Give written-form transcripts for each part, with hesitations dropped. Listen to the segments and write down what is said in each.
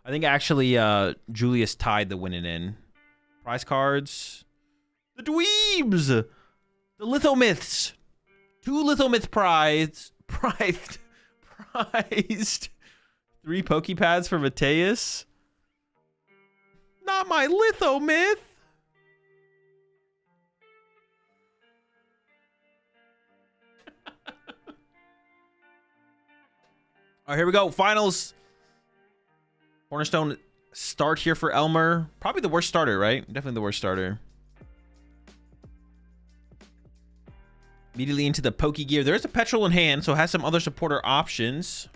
I think actually Julius tied the winning in. Prize cards. The dweebs! The lithomyths. 2 lithomyth prized. 3 pokepads for Mateus. Not my lithomyth. All right, here we go. Finals. Cornerstone start here for Elmer. Probably the worst starter, right? Definitely the worst starter. Immediately into the Poke Gear. There's a Petrol in hand, so it has some other supporter options.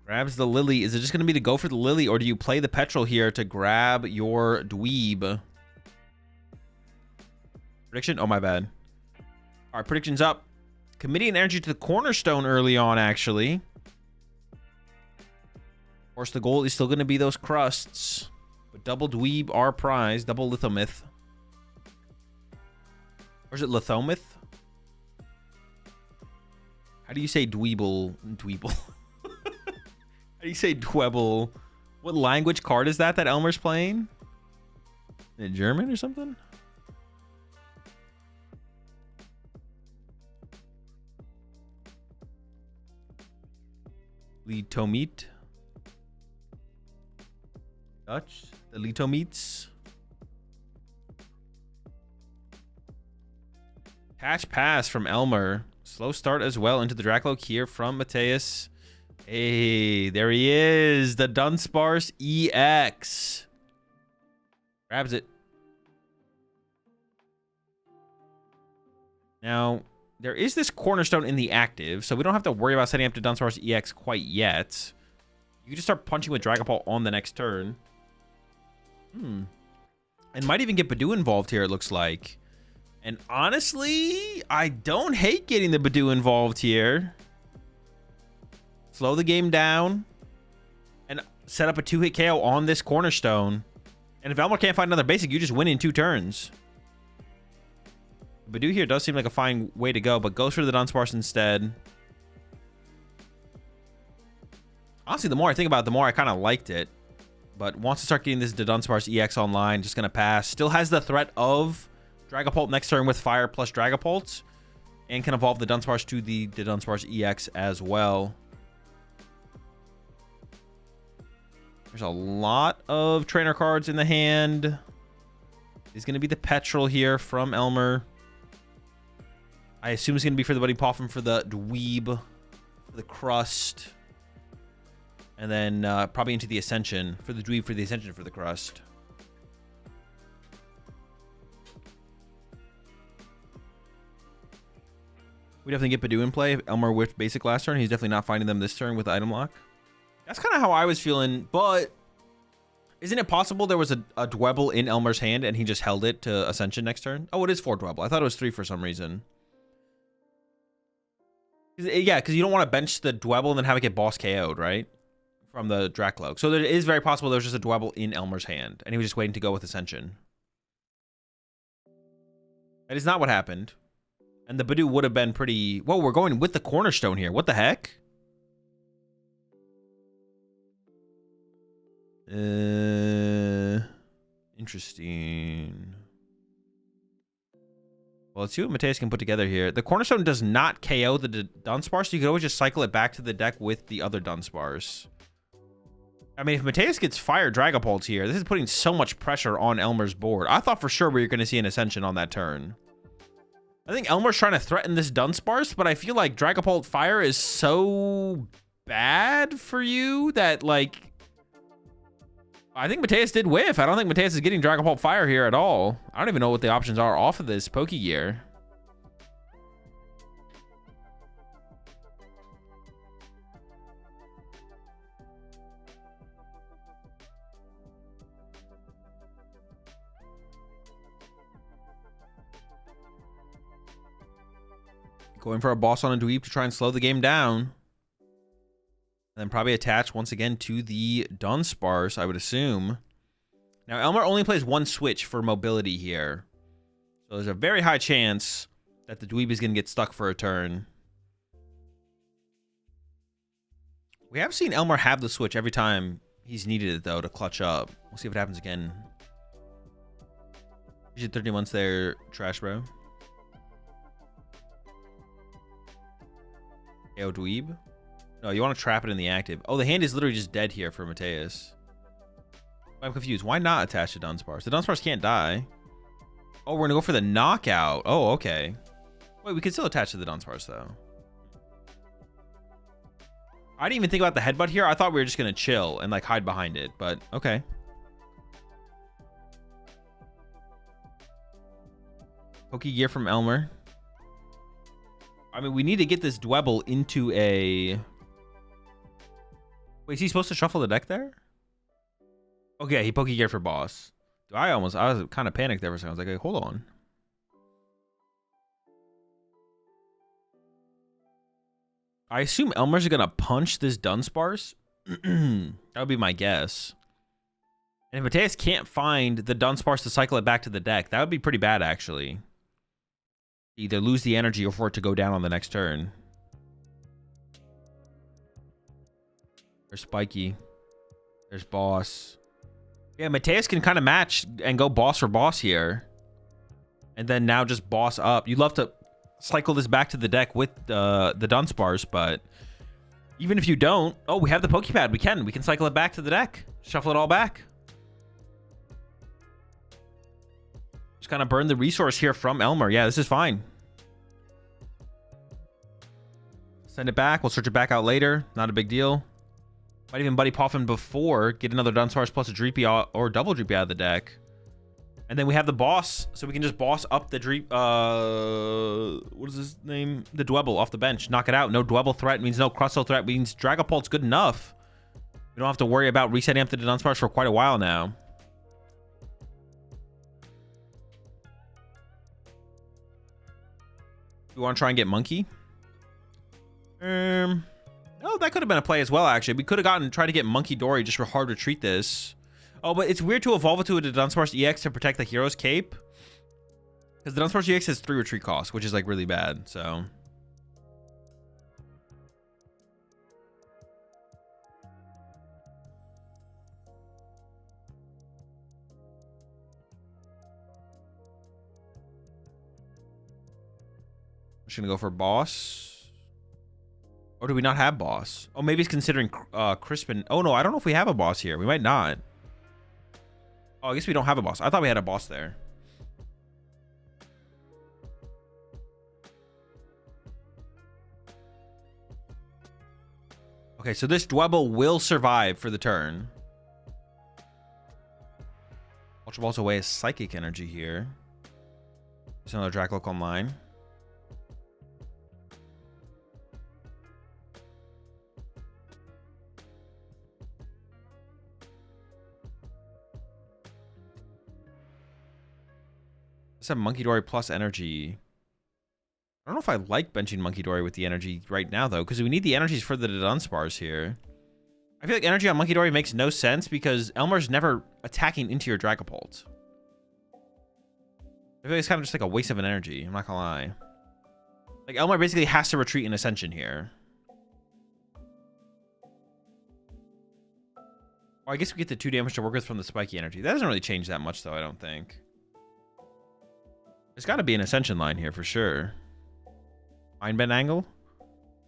Grabs the Lily. Is it just going to be to go for the Lily, or do you play the Petrol here to grab your Dweeb? Prediction? Oh, my bad. All right, predictions up. Committing energy to the Cornerstone early on, actually. Of course, the goal is still going to be those crusts. But double Dweeb are prized. Double Lithomyth. Or is it Lithomyth? How do you say Dweeble? Dweeble. How do you say Dwebble? What language card is that Elmer's playing? Is it German or something? Litomite. Dutch. The Litomites. Catch pass from Elmer. Slow start as well into the Dracloak here from Mateus. Hey, there he is. The Dudunsparce EX. Grabs it. Now, there is this Cornerstone in the active, so we don't have to worry about setting up Dudunsparce EX quite yet. You can just start punching with Dragapult on the next turn. And might even get Badoo involved here, it looks like. And honestly, I don't hate getting the Badoo involved here. Slow the game down. And set up a 2-hit KO on this Cornerstone. And if Elmer can't find another basic, you just win in 2 turns. Badoo here does seem like a fine way to go, but goes for the Dudunsparce instead. Honestly, the more I think about it, the more I kind of liked it. But wants to start getting this Dudunsparce EX online. Just going to pass. Still has the threat of Dragapult next turn with Fire plus Dragapult. And can evolve the Dudunsparce to the Dudunsparce EX as well. There's a lot of trainer cards in the hand. Is going to be the Petrol here from Elmer. I assume it's going to be for the Buddy Poffin for the Dweeb. For the Crust. And then probably into the Ascension. For the Dweeb, for the Ascension, for the Crust. We definitely get Badoo in play. If Elmer whiffed basic last turn, he's definitely not finding them this turn with the item lock. That's kind of how I was feeling, but isn't it possible there was a Dwebble in Elmer's hand and he just held it to Ascension next turn? Oh, it is 4 Dwebble. I thought it was 3 for some reason. Yeah, because you don't want to bench the Dwebble and then have it get boss KO'd, right? From the Dracloak. So it is very possible there was just a Dwebble in Elmer's hand and he was just waiting to go with Ascension. That is not what happened. And the Badoo would have been pretty... Whoa, we're going with the Cornerstone here. What the heck? Interesting. Well, let's see what Mateus can put together here. The Cornerstone does not KO the Dunsparce, so you can always just cycle it back to the deck with the other Dunsparce. I mean, if Mateus gets Fire Dragapult here, this is putting so much pressure on Elmer's board. I thought for sure we were going to see an Ascension on that turn. I think Elmer's trying to threaten this Dunsparce, but I feel like Dragapult Fire is so bad for you that, like... I think Mateus did whiff. I don't think Mateus is getting Dragapult Fire here at all. I don't even know what the options are off of this Poke Gear. Going for a boss on a Dweeb to try and slow the game down. And then probably attach once again to the Dunsparce, I would assume. Now, Elmer only plays 1 switch for mobility here. So there's a very high chance that the Dweeb is going to get stuck for a turn. We have seen Elmer have the switch every time he's needed it, though, to clutch up. We'll see if it happens again. You should 30 months there, trash bro. KO dweeb. No, you want to trap it in the active. Oh, the hand is literally just dead here for Mateus. I'm confused. Why not attach to Dudunsparce? The Dudunsparce can't die. Oh, we're going to go for the knockout. Oh, okay. Wait, we can still attach to the Dudunsparce, though. I didn't even think about the headbutt here. I thought we were just going to chill and, like, hide behind it. But, okay. Pokegear from Elmer. I mean, we need to get this Dwebble into a... Wait, is he supposed to shuffle the deck there? Okay, he Pokegear for boss. I was kind of panicked there for a second. I was like, hey, hold on. I assume Elmer's going to punch this Dudunsparce. That would be my guess. And if Mateus can't find the Dudunsparce to cycle it back to the deck, that would be pretty bad, actually. Either lose the energy or for it to go down on the next turn. There's Spiky. There's Boss. Yeah, Mateus can kind of match and go boss for boss here. And then now just boss up. You'd love to cycle this back to the deck with the Dudunsparce, but even if you don't... Oh, we have the Pokepad. We can cycle it back to the deck. Shuffle it all back. Just kind of burn the resource here from Elmer. Yeah, this is fine. Send it back. We'll search it back out later. Not a big deal. Might even Buddy Poffin before. Get another Dudunsparce plus a Dreepy or double Dreepy out of the deck. And then we have the boss. So we can just boss up the Dreep... what is his name? The Dwebble off the bench. Knock it out. No Dwebble threat means no Crustle threat. Means Dragapult's good enough. We don't have to worry about resetting up the Dudunsparce for quite a while now. We want to try and get Monkey. Oh, that could have been a play as well, actually. We could have tried to get Monkey Dory just for hard retreat this. Oh, but it's weird to evolve it to a Dudunsparce EX to protect the hero's cape. Because the Dudunsparce EX has 3 retreat costs, which is like really bad, so. I'm just gonna go for boss. Or do we not have boss? Oh, maybe it's considering Crispin. Oh, no, I don't know if we have a boss here. We might not. Oh, I guess we don't have a boss. I thought we had a boss there. Okay, so this Dwebble will survive for the turn. Ultra Ball's away as Psychic Energy here. There's another Dracloak online. Let's have Monkey Dory plus energy. I don't know if I like benching Monkey Dory with the energy right now, though, because we need the energies for the Dudunsparce here. I feel like energy on Monkey Dory makes no sense because Elmer's never attacking into your Dragapult. I feel like it's kind of just like a waste of an energy. I'm not gonna lie. Like, Elmer basically has to retreat in Ascension here. Or I guess we get the 2 damage to work with from the Spiky energy. That doesn't really change that much, though, I don't think. There's got to be an Ascension line here for sure. Mind Bend angle?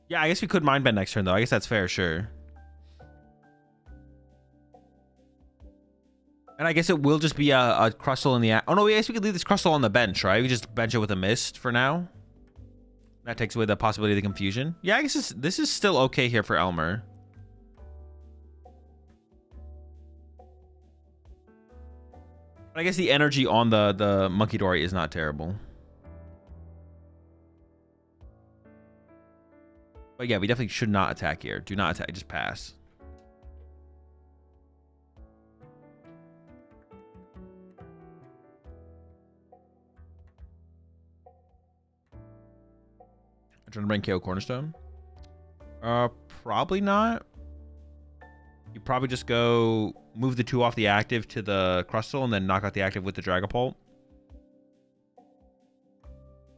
Yeah, I guess we could Mind Bend next turn, though. I guess that's fair, sure. And I guess it will just be a Crustle in the... Oh, no, I guess we could leave this Crustle on the bench, right? We just bench it with a Mist for now. That takes away the possibility of the confusion. Yeah, I guess this is still okay here for Elmer. I guess the energy on the Monkey Dory is not terrible. But yeah, we definitely should not attack here. Do not attack. Just pass. I'm trying to bring KO Cornerstone. Probably not. You probably just go move the 2 off the active to the Crustle and then knock out the active with the Dragapult.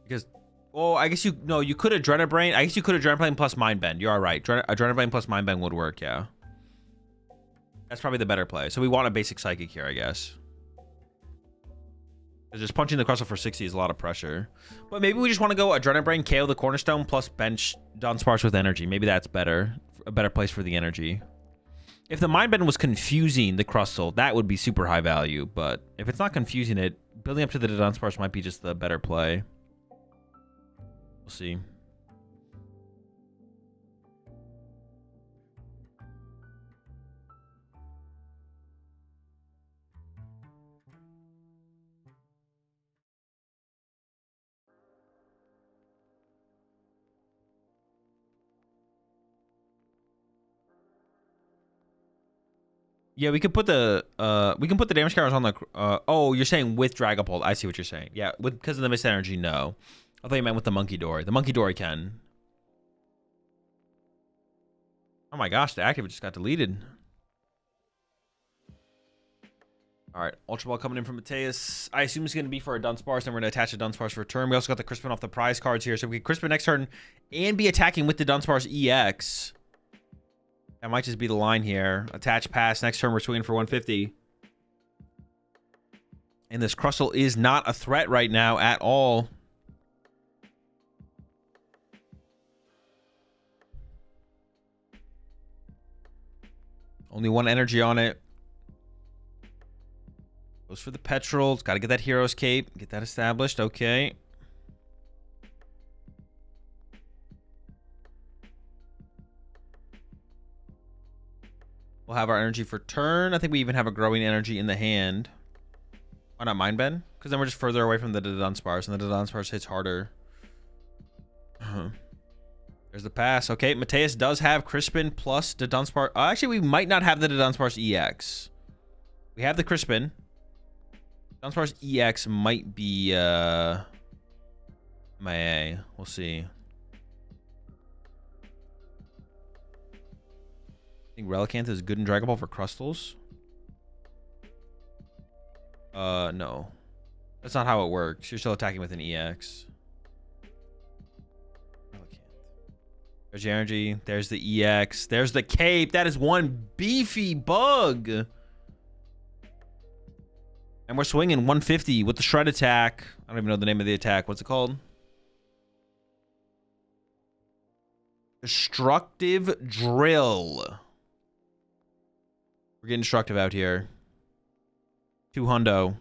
Because Oh, I guess you could Adrenabrain. I guess you could Adrenabrain plus Mind Bend. You are right. Adrenabrain plus Mind Bend would work, yeah. That's probably the better play. So we want a basic Psychic here, I guess. Because just punching the Crustle for 60 is a lot of pressure. But maybe we just want to go Adrenabrain, KO the Cornerstone, plus bench Dudunsparce with energy. Maybe that's better. A better place for the energy. If the Mind Bend was confusing the Crustle, that would be super high value. But if it's not confusing it, building up to the Dudunsparce might be just the better play. We'll see. Yeah, we could put the damage counters on the oh, you're saying with Dragapult. I see what you're saying. Yeah, because of the missed energy, no. I thought you meant with the Monkey Dory. The Monkey Dory can. Oh my gosh, the active just got deleted. All right, Ultra Ball coming in from Mateus. I assume it's going to be for a Dunsparce, and we're going to attach a Dunsparce for a turn. We also got the Crispin off the prize cards here, so we can Crispin next turn and be attacking with the Dunsparce EX. That might just be the line here. Attach pass. Next turn, we're swinging for 150. And this Crustle is not a threat right now at all. Only one energy on it. Goes for the Petrol. It's got to get that Hero's Cape. Get that established. Okay. We'll have our energy for turn. I think we even have a growing energy in the hand. Why not Mind Bend? Because then we're just further away from the Dudunsparce, and the Dudunsparce hits harder. There's the pass. Okay, Mateus does have Crispin plus Dudunsparce. Actually, we might not have the Dudunsparce EX. We have the Crispin. Dudunsparce EX might be MIA. We'll see. I think Relicanth is good in Dragapult for Crustals. No. That's not how it works. You're still attacking with an EX. Relicanth. There's your energy. There's the EX. There's the cape. That is one beefy bug. And we're swinging 150 with the Shred attack. I don't even know the name of the attack. What's it called? Destructive Drill. We're getting destructive out here. 2 hundo.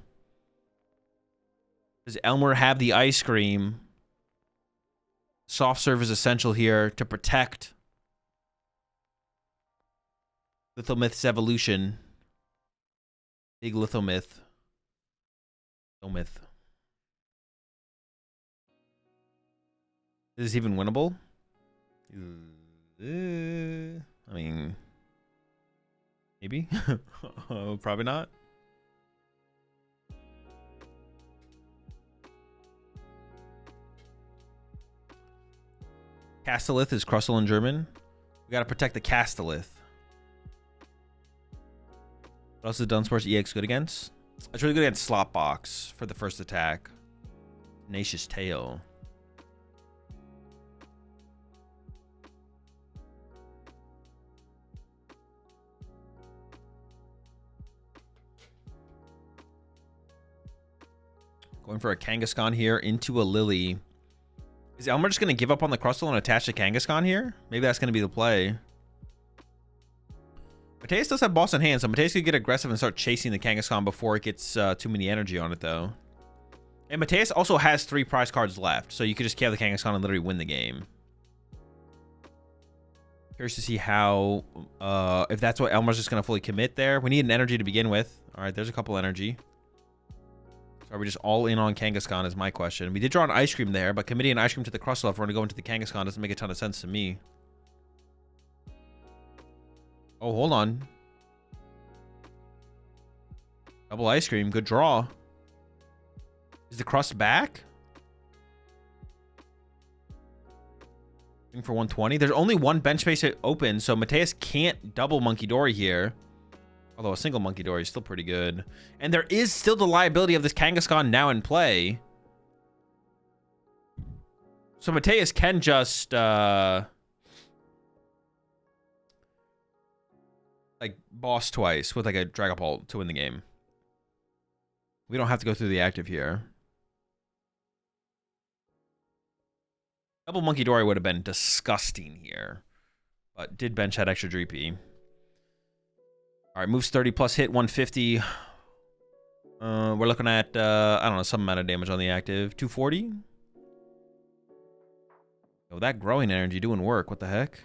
Does Elmer have the Ice Cream? Soft Serve is essential here to protect Lithomyth's evolution. Big Lithomyth. Lithomyth. Is this even winnable? I mean, maybe. Probably not. Castellith is Crustle in German. We gotta protect the Castellith. What else is Dunsparce EX good against? It's really good against Slopbox for the first attack. Tenacious Tail. Going for a Kangaskhan here into a Lily. Is Elmer just going to give up on the Crustle and attach the Kangaskhan here? Maybe that's going to be the play. Mateus does have boss in hand, so Mateus could get aggressive and start chasing the Kangaskhan before it gets too many energy on it, though. And Mateus also has 3 prize cards left, so you could just KO the Kangaskhan and literally win the game. Curious to see how, if that's what Elmer's just going to fully commit there. We need an energy to begin with. All right, there's a couple energy. So are we just all in on Kangaskhan is my question. We did draw an Ice Cream there, but committing an Ice Cream to the Crustle if we're going to go into the Kangaskhan doesn't make a ton of sense to me. Oh, hold on. Double Ice Cream. Good draw. Is the Crust back? For 120. There's only one bench space open, so Mateus can't double Monkey Dory here. Although a single Monkey Dory is still pretty good. And there is still the liability of this Kangaskhan now in play. So Mateus can just like boss twice with like a Dragapult to win the game. We don't have to go through the active here. Double Monkey Dory would have been disgusting here. But did bench that extra Dreepy. Alright, moves 30 plus hit 150. We're looking at I don't know, some amount of damage on the active. 240? Oh, that growing energy doing work. What the heck?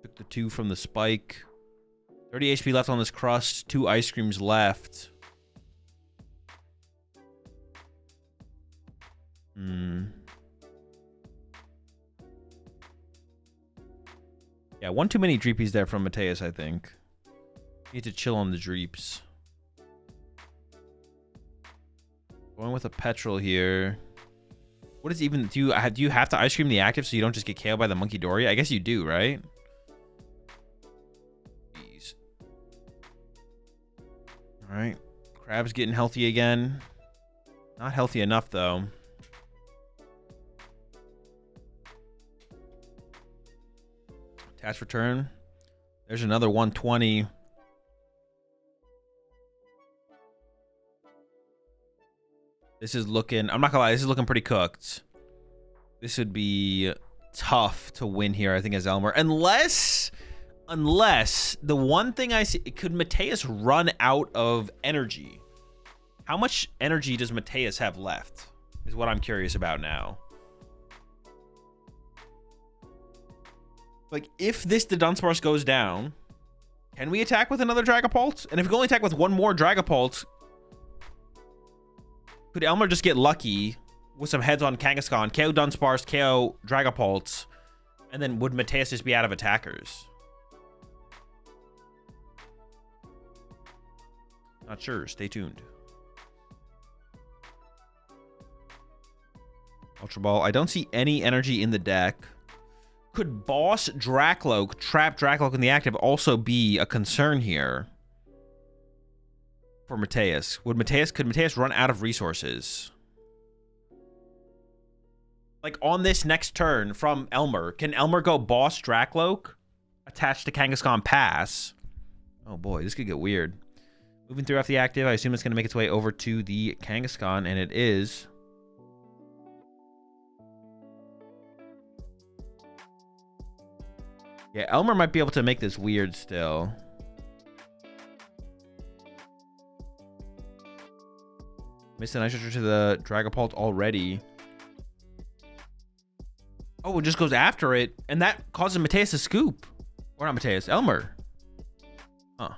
Took the 2 from the spike. 30 HP left on this crust. 2 ice creams left. Yeah, one too many Dreepies there from Mateus, I think. Need to chill on the Dreeps. Going with a Petrol here. What is even... Do you have to ice cream the active so you don't just get KO'd by the Monkey Dory? I guess you do, right? Jeez. Alright. Crab's getting healthy again. Not healthy enough, though. Attach return. There's another 120. This is looking... I'm not gonna lie, this is looking pretty cooked. This would be tough to win here, I think, as Elmer. Unless the one thing I see... Could Mateus run out of energy? How much energy does Mateus have left? Is what I'm curious about now. Like, if this Dudunsparce goes down, can we attack with another Dragapult? And if we can only attack with one more Dragapult, could Elmer just get lucky with some heads on Kangaskhan, KO Dunsparce, KO Dragapult, and then would Mateus just be out of attackers? Not sure. Stay tuned. Ultra Ball. I don't see any energy in the deck. Could Boss Dracloak, trap Dracloak in the active, also be a concern here for Mateus? Could Mateus run out of resources? Like on this next turn from Elmer, can Elmer go Boss Dracloak, attached to Kangaskhan Pass? Oh boy, this could get weird. Moving through off the active, I assume it's going to make its way over to the Kangaskhan, and it is. Yeah, Elmer might be able to make this weird still. Missed an ice to the Dragapult already. Oh, it just goes after it, and that causes Mateus to scoop. Or not Mateus, Elmer. Huh.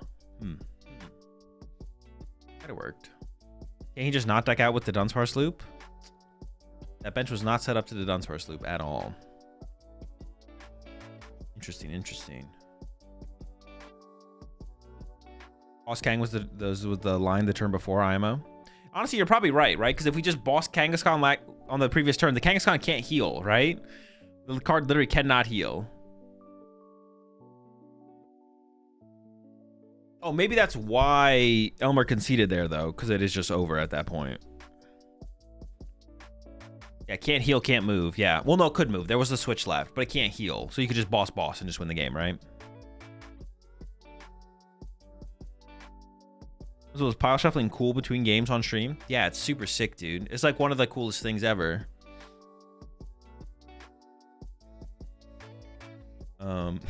Might have worked. Can he just not deck out with the Dunsparce loop? That bench was not set up to the Dunsparce loop at all. Interesting. Boss Kang was the line the turn before IMO. Honestly, you're probably right? Because if we just boss Kangaskhan on the previous turn, the Kangaskhan can't heal, right? The card literally cannot heal. Oh, maybe that's why Elmer conceded there, though, because it is just over at that point. Yeah, can't heal, can't move. Yeah. Well, no, it could move. There was a switch left, but it can't heal. So you could just boss and just win the game, right? So was pile shuffling cool between games on stream? Yeah, it's super sick, dude. It's like one of the coolest things ever. It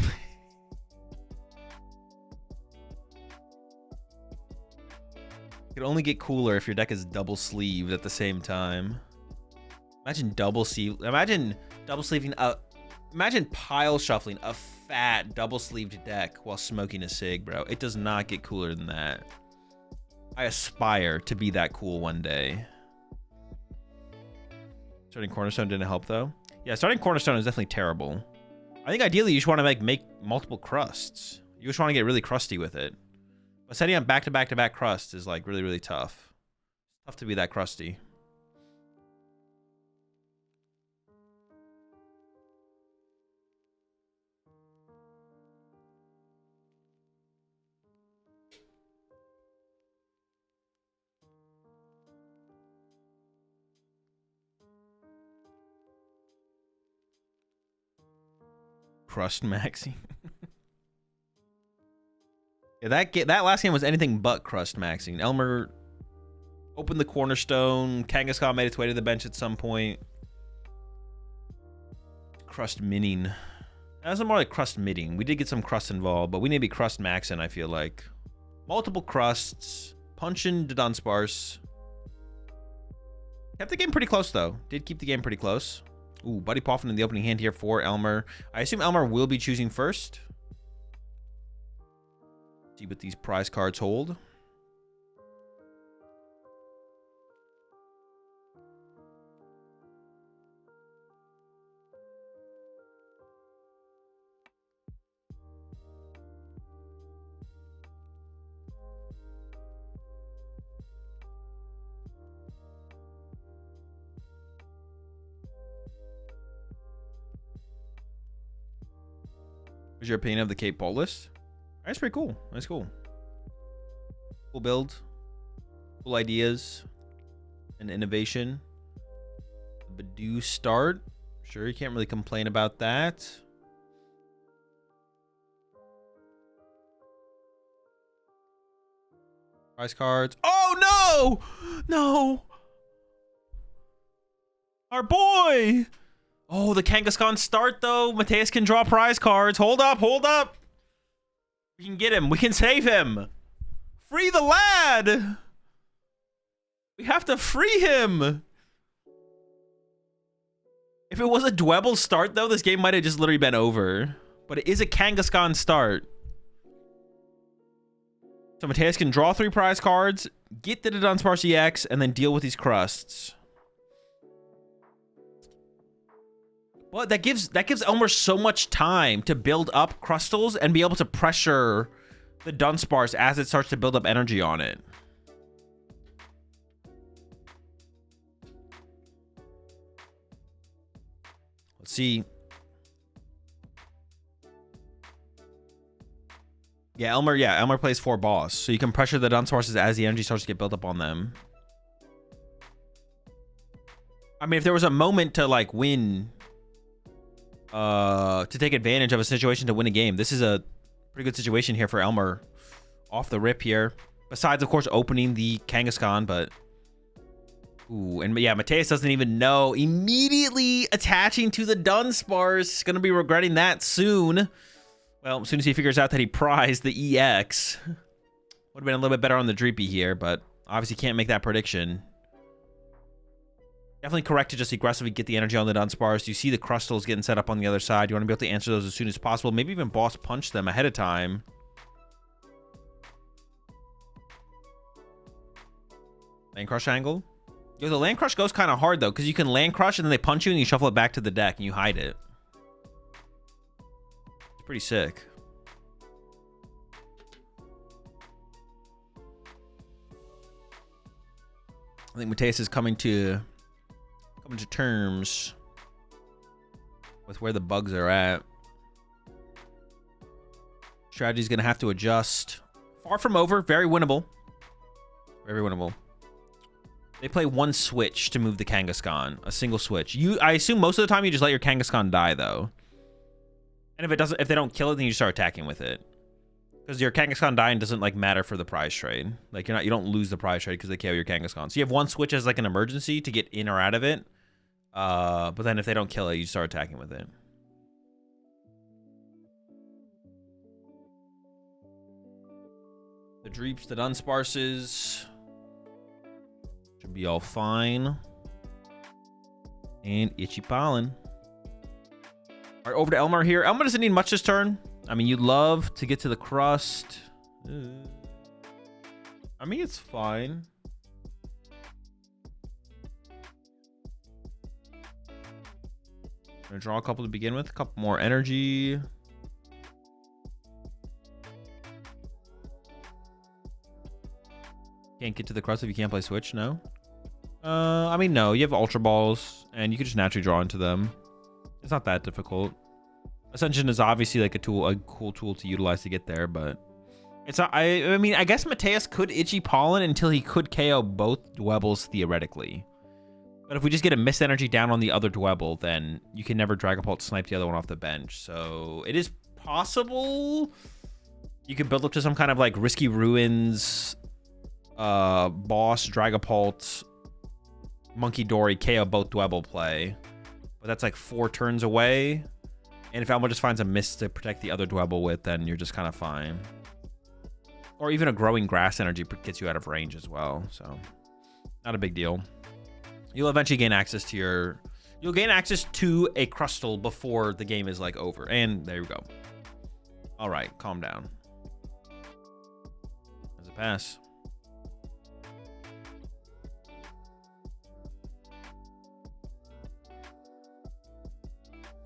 could only get cooler if your deck is double sleeved at the same time. Imagine imagine pile shuffling a fat double sleeved deck while smoking a cig, bro. It does not get cooler than that. I aspire to be that cool one day. Starting Cornerstone didn't help though. Yeah, starting Cornerstone is definitely terrible. I think ideally you just want to make multiple crusts. You just want to get really crusty with it. But setting up back-to-back crusts is like really, really tough. It's tough to be that crusty. crust maxing. Yeah, that last game was anything but crust maxing. Elmer opened the cornerstone. Kangaskhan made its way to the bench at some point. Crust minning. That was more like crust mitting. We did get some crust involved, but we need to be crust maxing, I feel like. Multiple crusts. Punching Dudunsparce. Kept the game pretty close, though. Did keep the game pretty close. Ooh, Buddy Poffin in the opening hand here for Elmer. I assume Elmer will be choosing first. See what these prize cards hold. What's your opinion of the Cape Pole list? That's pretty cool. That's cool. Cool build. Cool ideas. And innovation. Badoo start. Sure, you can't really complain about that. Prize cards. Oh, no! No! Our boy! Oh, the Kangaskhan start, though. Mateus can draw prize cards. Hold up, hold up. We can get him. We can save him. Free the lad. We have to free him. If it was a Dwebble start, though, this game might have just literally been over. But it is a Kangaskhan start. So Mateus can draw 3 prize cards, get the Dudunsparce EX, and then deal with these crusts. Well, that gives Elmer so much time to build up Crustles and be able to pressure the Dunsparce as it starts to build up energy on it. Let's see. Yeah, Elmer plays 4 boss, so you can pressure the Dunsparces as the energy starts to get built up on them. I mean, if there was a moment to like win, to take advantage of a situation to win a game, this is a pretty good situation here for Elmer off the rip here. Besides, of course, opening the Kangaskhan, but ooh, and yeah, Mateus doesn't even know. Immediately attaching to the Dunsparce. Gonna be regretting that soon. Well, as soon as he figures out that he prized the EX. Would have been a little bit better on the Dreepy here, but obviously can't make that prediction. Definitely correct to just aggressively get the energy on the Dunsparce. You see the Crustles getting set up on the other side. You want to be able to answer those as soon as possible. Maybe even boss punch them ahead of time. Land Crush angle. Yo, the Land Crush goes kind of hard, though, because you can Land Crush and then they punch you and you shuffle it back to the deck and you hide it. It's pretty sick. I think Mateus is coming to terms with where the bugs are at. Strategy's gonna have to adjust. Far from over. Very winnable. Very winnable. They play 1 switch to move the Kangaskhan. A single switch. I assume most of the time you just let your Kangaskhan die, though. And if they don't kill it, then you start attacking with it. Because your Kangaskhan dying doesn't like matter for the prize trade. Like you don't lose the prize trade because they KO your Kangaskhan. So you have 1 switch as like an emergency to get in or out of it. But then if they don't kill it, you start attacking with it. The Dreeps, the Dunsparces should be all fine. And Itchy Pollen. All right, over to Elmer here. Elmer doesn't need much this turn. I mean, you'd love to get to the crust. I mean, it's fine. Gonna draw a couple to begin with. A couple more energy. Can't get to the crust if you can't play Switch, no? I mean, no. You have Ultra Balls, and you can just naturally draw into them. It's not that difficult. Ascension is obviously like a cool tool to utilize to get there, but it's not. I mean, I guess Mateus could Itchy Pollen until he could KO both Dwebbles theoretically. But if we just get a mist energy down on the other Dwebble, then you can never Dragapult snipe the other one off the bench. So it is possible you could build up to some kind of like Risky Ruins, boss, Dragapult, Monkey Dory, KO both Dwebble play. But that's like 4 turns away. And if Elmer just finds a mist to protect the other Dwebble with, then you're just kind of fine. Or even a Growing Grass energy gets you out of range as well. So not a big deal. You'll eventually gain access to your... You'll gain access to a Crustle before the game is, like, over. And there we go. All right, calm down. As a pass.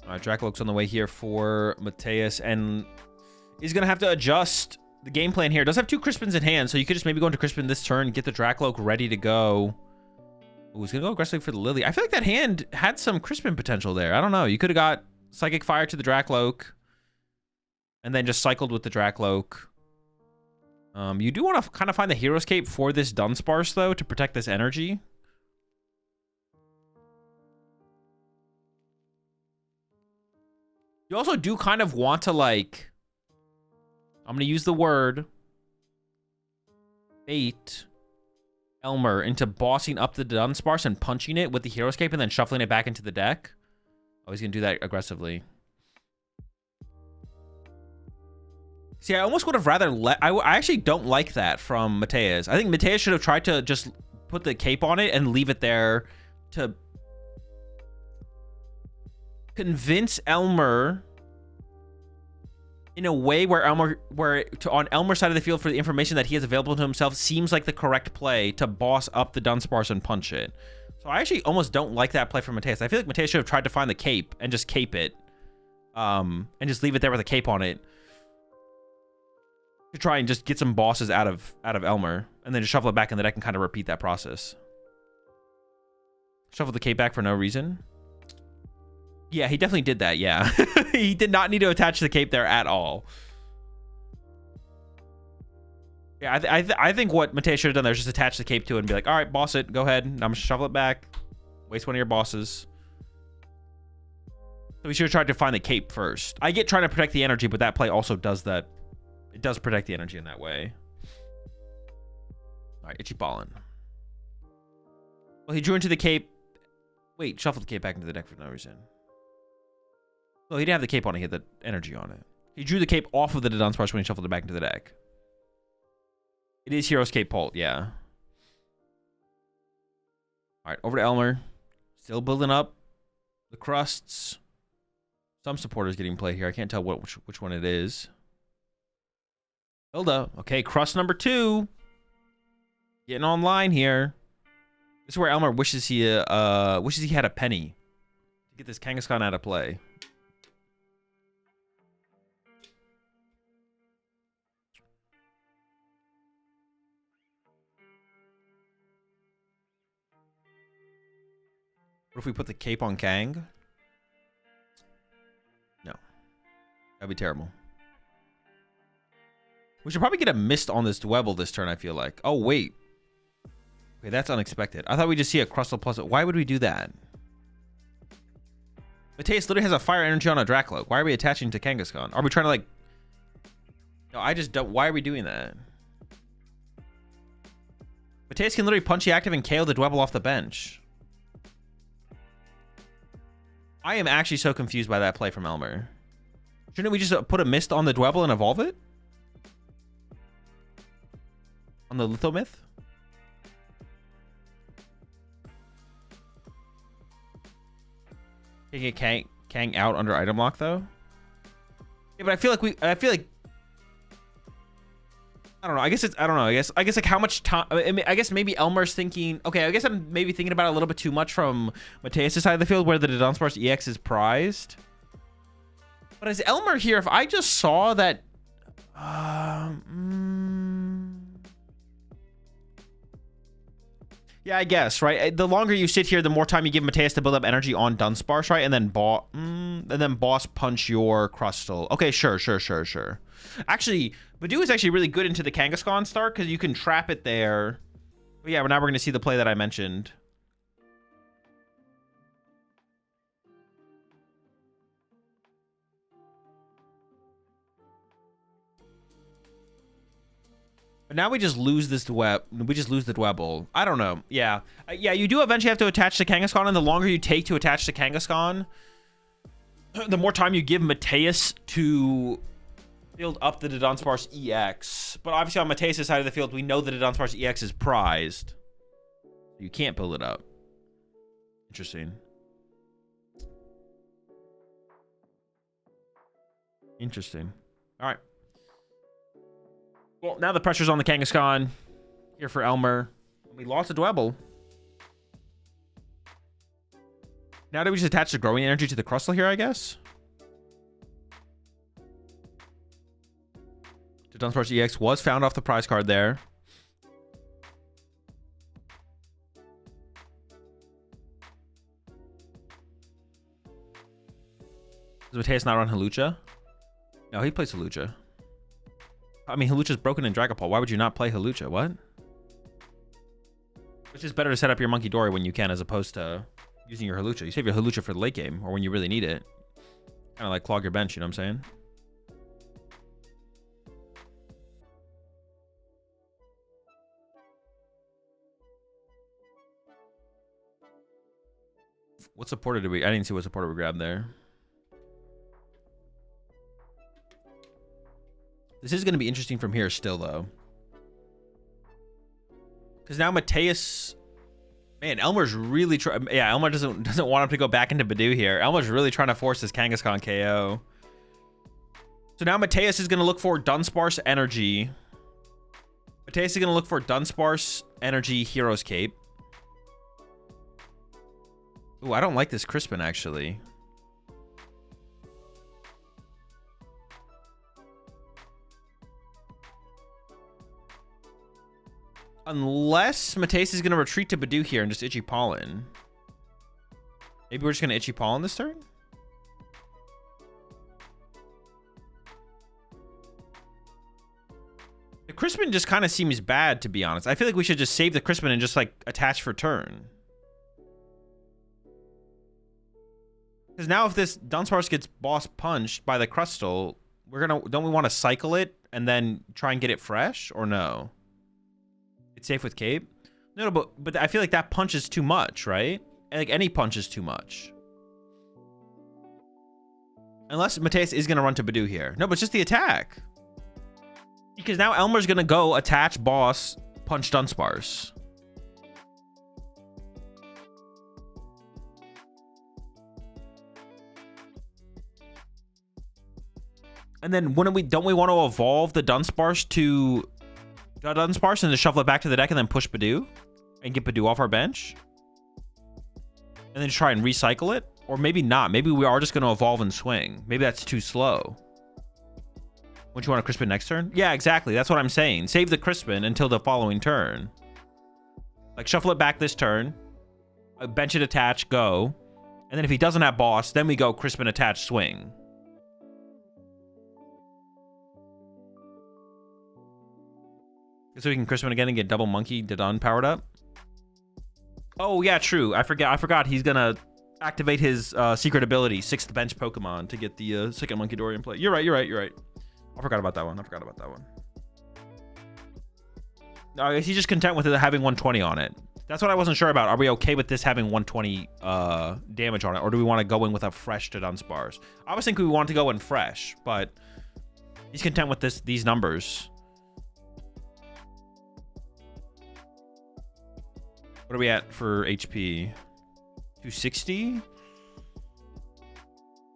All right, Dracloak's on the way here for Mateus. And he's going to have to adjust the game plan here. It does have 2 Crispins in hand, so you could just maybe go into Crispin this turn, get the Dracloak ready to go. Ooh, he's going to go aggressively for the Lily. I feel like that hand had some Crispin potential there. I don't know. You could have got Psychic Fire to the Dracloak and then just cycled with the Dracloak. You do want to kind of find the Hero's Cape for this Dudunsparce, though, to protect this energy. You also do kind of want to, like... I'm going to use the word... bait... Elmer into bossing up the Dudunsparce and punching it with the Hero's Cape and then shuffling it back into the deck. Oh, he's going to do that aggressively. See, I almost would have rather let... I actually don't like that from Mateus. I think Mateus should have tried to just put the cape on it and leave it there to convince Elmer in a way where on Elmer's side of the field for the information that he has available to himself seems like the correct play to boss up the Dudunsparce and punch it. So I actually almost don't like that play from Mateus. I feel like Mateus should have tried to find the cape and just cape it. And just leave it there with a cape on it. To try and just get some bosses out of Elmer. And then just shuffle it back in the deck and kind of repeat that process. Shuffle the cape back for no reason. Yeah, he definitely did that, yeah. He did not need to attach the cape there at all. Yeah, I think what Mateus should have done there is just attach the cape to it and be like, all right, boss it. Go ahead. I'm going to shuffle it back. Waste one of your bosses. So we should have tried to find the cape first. I get trying to protect the energy, but that play also does that. It does protect the energy in that way. All right, Itchy Pollen. Well, he drew into the cape. Wait, shuffled the cape back into the deck for no reason. Well, he didn't have the cape on it. He had the energy on it. He drew the cape off of the Dudunsparce when he shuffled it back into the deck. It is Hero's Cape Pult, yeah. All right, over to Elmer. Still building up the crusts. Some supporters getting played here. I can't tell which one it is. Hilda. Okay, crust number 2. Getting online here. This is where Elmer wishes he had a penny to get this Kangaskhan out of play. What if we put the cape on Kang? No. That'd be terrible. We should probably get a mist on this Dwebble this turn, I feel like. Oh, wait. Okay, that's unexpected. I thought we'd just see a Crustle plus... Why would we do that? Mateus literally has a fire energy on a Dracloak. Why are we attaching to Kangaskhan? Are we trying to, like... No, I just don't... Why are we doing that? Mateus can literally punchy active and KO the Dwebble off the bench. I am actually so confused by that play from Elmer. Shouldn't we just put a mist on the Dwebble and evolve it? On the Lithomyth? Taking a Kang out under item lock though? Yeah, but I feel like I don't know. I don't know. I guess like how much time... I guess maybe Elmer's thinking... Okay, I guess I'm maybe thinking about it a little bit too much from Mateus' side of the field where the Dudunsparce EX is prized. But as Elmer here, if I just saw that... Yeah, I guess, right? The longer you sit here, the more time you give Mateus to build up energy on Dudunsparce, right? And then boss punch your Crustle. Okay, sure. Actually, Badu is actually really good into the Kangaskhan start because you can trap it there. But yeah, now we're going to see the play that I mentioned. But now we just lose this we just lose the Dwebble. I don't know. Yeah. Yeah, you do eventually have to attach to Kangaskhan, and the longer you take to attach to Kangaskhan, the more time you give Mateus to build up the Dudunsparce EX. But obviously on Mateus' side of the field, we know that Dudunsparce EX is prized. You can't build it up. Interesting. Interesting. All right. Well, now the pressure's on the Kangaskhan. Here for Elmer. We lost a Dwebble. Now do we just attach the growing energy to the Crustle here, I guess? Dudunsparce EX was found off the prize card there. Does Mateus not run Halucha? No, he plays Halucha. I mean, Halucha's broken in Dragapult. Why would you not play Halucha? What? It's just better to set up your Monkey Dory when you can, as opposed to using your Halucha. You save your Halucha for the late game, or when you really need it. Kind of like clog your bench, you know what I'm saying? What supporter did we... I didn't see what supporter we grabbed there. This is going to be interesting from here still, though. Because now Mateus... Man, Elmer's really trying... Yeah, Elmer doesn't want him to go back into Badoo here. Elmer's really trying to force this Kangaskhan KO. So now Mateus is going to look for Dunsparce Energy. Mateus is going to look for Dunsparce Energy Hero's Cape. Ooh, I don't like this Crispin, actually. Unless Mateus is going to retreat to Badoo here and just Itchy Pollen. Maybe we're just going to Itchy Pollen this turn? The Crispin just kind of seems bad, to be honest. I feel like we should just save the Crispin and just, like, attach for turn. Because now if this Dunsparce gets boss punched by the Crustle, don't we want to cycle it and then try and get it fresh, or no? It's safe with Cape? No, but I feel like that punch is too much, right? Like any punch is too much. Unless Mateus is going to run to Badoo here. No, but it's just the attack. Because now Elmer's going to go attach boss, punch Dunsparce. And then don't we want to evolve the Dunsparce to Dunsparce and just shuffle it back to the deck and then push Badoo and get Badoo off our bench? And then just try and recycle it? Or maybe not. Maybe we are just going to evolve and swing. Maybe that's too slow. Wouldn't you want a Crispin next turn? Yeah, exactly. That's what I'm saying. Save the Crispin until the following turn. Like, shuffle it back this turn. Bench it, attach, go. And then if he doesn't have boss, then we go Crispin, attach, swing. So we can Crispin again and get double Monkey Dodon powered up. Oh, yeah, true. I forgot he's going to activate his secret ability, 6th bench Pokemon, to get the second Monkey Dory in play. You're right. I forgot about that one. No, is he just content with it having 120 on it? That's what I wasn't sure about. Are we okay with this having 120 damage on it? Or do we want to go in with a fresh Dudunsparce? I was thinking we wanted to go in fresh, but he's content with these numbers. What are we at for HP? 260?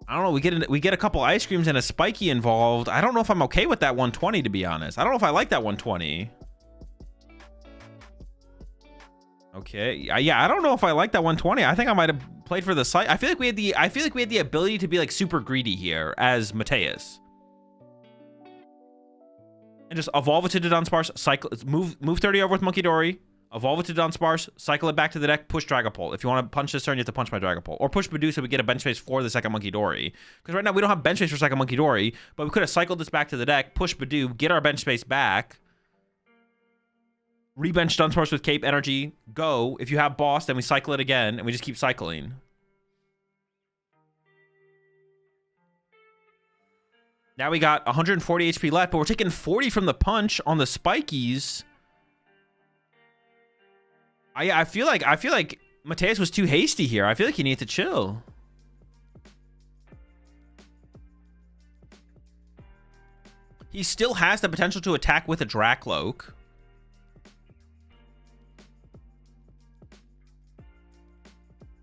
I don't know. We get a couple ice creams and a spiky involved. I don't know if I'm okay with that 120, to be honest. I don't know if I like that 120. Okay. Yeah, I don't know if I like that 120. I think I might have played for the site. I feel like we had the ability to be like super greedy here as Mateus. And just evolve it to Dudunsparce, cycle, move 30 over with Monkey Dory. Evolve it to Dunsparce, cycle it back to the deck, push Dragapult. If you want to punch this turn, you have to punch my Dragapult. Or push Badoo so we get a bench space for the second Monkey Dory. Because right now we don't have bench space for second Monkey Dory, but we could have cycled this back to the deck, push Badoo, get our bench space back, rebench Dunsparce with Cape Energy, go. If you have boss, then we cycle it again, and we just keep cycling. Now we got 140 HP left, but we're taking 40 from the punch on the spikies. I feel like Mateus was too hasty here. I feel like he needs to chill. He still has the potential to attack with a Dracloak.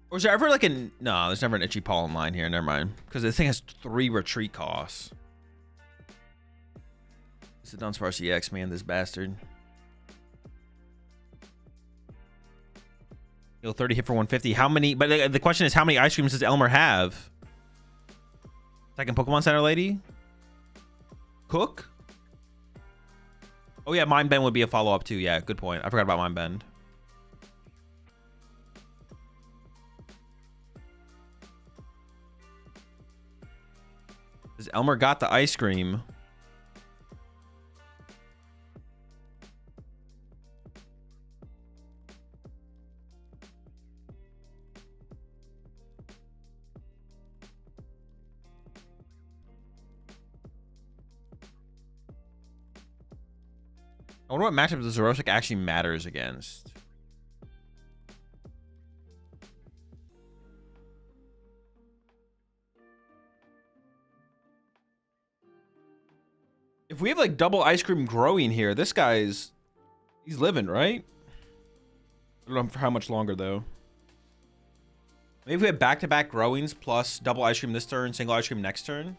Or is there ever like a... No, there's never an Itchy Pollen line here. Never mind. Because this thing has 3 retreat costs. It's the Dudunsparce EX, man, this bastard. Heal 30, hit for 150. How many... But the question is, how many ice creams does Elmer have? Second Pokemon Center lady? Cook? Oh, yeah, Mind Bend would be a follow-up, too. Yeah, good point. I forgot about Mind Bend. Does Elmer got the ice cream? I wonder what matchup the Zerosic actually matters against. If we have like double ice cream growing here, this guy's... He's living, right? I don't know for how much longer though. Maybe if we have back-to-back growings plus double ice cream this turn, single ice cream next turn.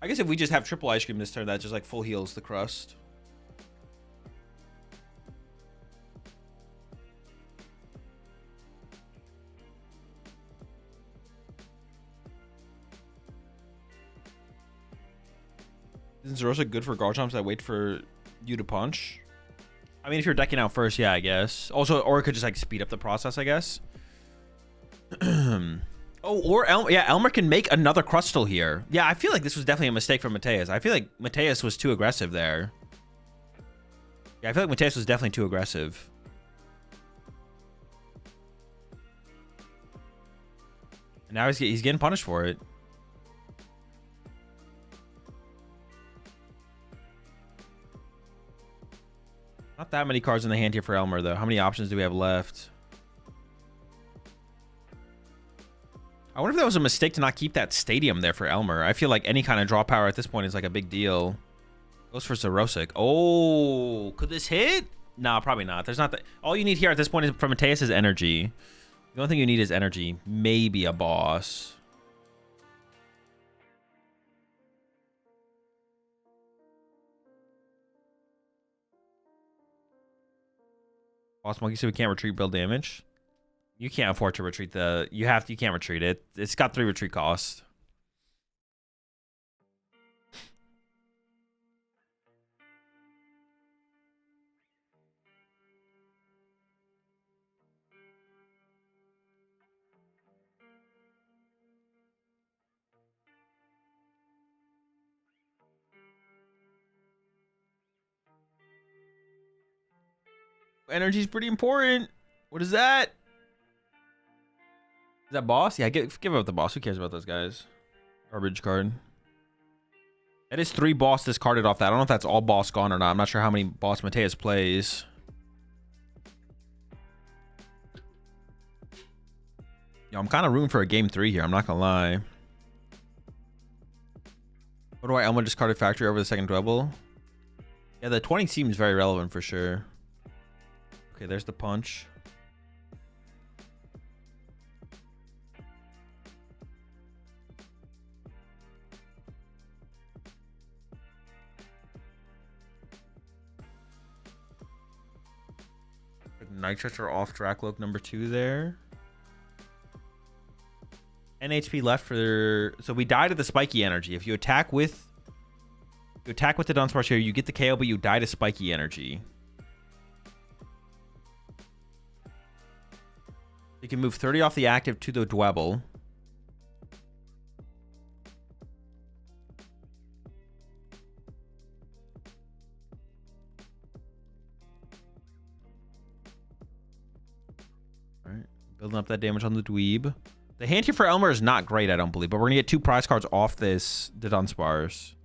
I guess if we just have triple ice cream this turn, that just like full heals the crust. Isn't Zerosa good for Garchomps that wait for you to punch? I mean, if you're decking out first, yeah, I guess. Also, or it could just like speed up the process, I guess. Oh, or Elmer can make another Crustle here. Yeah, I feel like this was definitely a mistake from Mateus. I feel like Mateus was too aggressive there. Yeah, I feel like Mateus was definitely too aggressive. And now he's getting punished for it. Not that many cards in the hand here for Elmer, though. How many options do we have left? I wonder if that was a mistake to not keep that stadium there for Elmer. I feel like any kind of draw power at this point is like a big deal. Goes for Zerosic. Oh, could this hit? Nah, probably not. There's not that. All you need here at this point is from Mateus is energy. The only thing you need is energy. Maybe a boss. Boss Monkey, so we can't retreat build damage. You can't afford to retreat the... You can't retreat it. It's got 3 retreat costs. Energy's pretty important. What is that? Is that boss? Yeah, give up the boss. Who cares about those guys? Garbage card. That is 3 boss discarded off that. I don't know if that's all boss gone or not. I'm not sure how many boss Mateus plays. Yo, I'm kind of rooting for a game 3 here. I'm not gonna lie. What do I Elmo discarded factory over the second Dwebble? Yeah, the 20 seems very relevant for sure. Okay, there's the punch. Nitrous or off Dracloak number 2 there. N HP left for... So we die to the spiky energy. If you attack with... the Dudunsparce here, you get the KO, but you die to spiky energy. You can move 30 off the active to the Dwebble. Alright. Building up that damage on the Dweeb. The hand here for Elmer is not great, I don't believe, but we're going to get 2 prize cards off this Dudunsparce.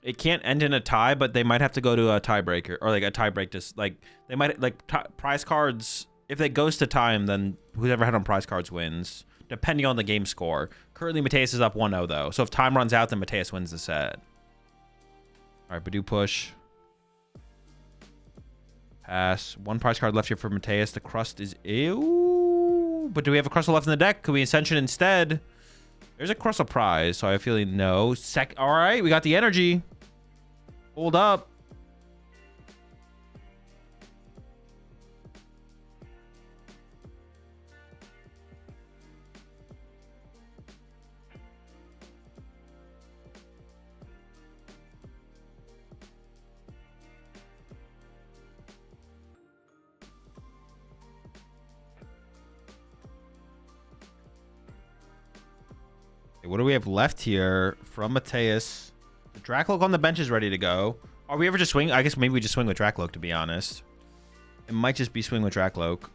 It can't end in a tie, but they might have to go to a tiebreaker or like a tiebreak. Just like they might like prize cards. If it goes to time, then whoever had on prize cards wins, depending on the game score. Currently, Mateus is up 1-0 though. So if time runs out, then Mateus wins the set. All right, Badoo push. Pass. 1 prize card left here for Mateus. The crust is ew. But do we have a Crustle left in the deck? Could we Ascension instead? There's a Crustle prize, so I have a feeling no. All right, we got the energy. Hold up. What do we have left here from Mateus? The Dracloak on the bench is ready to go. Are we ever just swing? I guess maybe we just swing with Dracloak, to be honest. It might just be swing with Dracloak.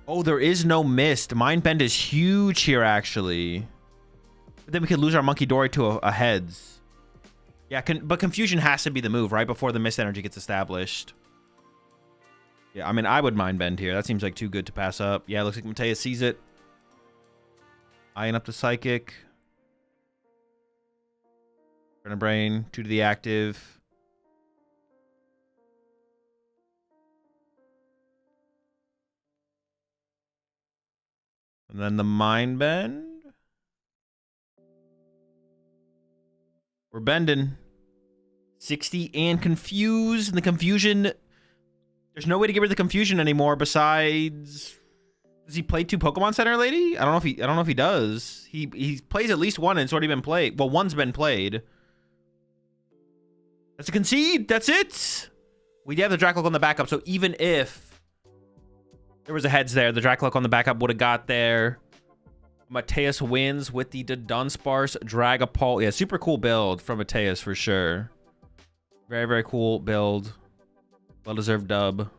Oh, there is no mist. Mind Bend is huge here, actually. But then we could lose our Monkey Dory to a heads. Yeah, but Confusion has to be the move, right? Before the mist energy gets established. Yeah, I mean, I would Mind Bend here. That seems like too good to pass up. Yeah, it looks like Mateus sees it. Eyeing up the Psychic. Turn a Brain. 2 to the active. And then the Mind Bend. We're bending. 60 and Confuse. And the Confusion... There's no way to get rid of the Confusion anymore besides... Does he play 2 Pokemon Center, lady? I don't know if he does. He plays at least 1 and it's already been played. Well, 1's been played. That's a concede. That's it. We have the Dracloak on the backup, so even if there was a heads there, the Dracloak on the backup would have got there. Mateus wins with the Dudunsparce Dragapult. Yeah, super cool build from Mateus for sure. Very, very cool build. Well-deserved dub.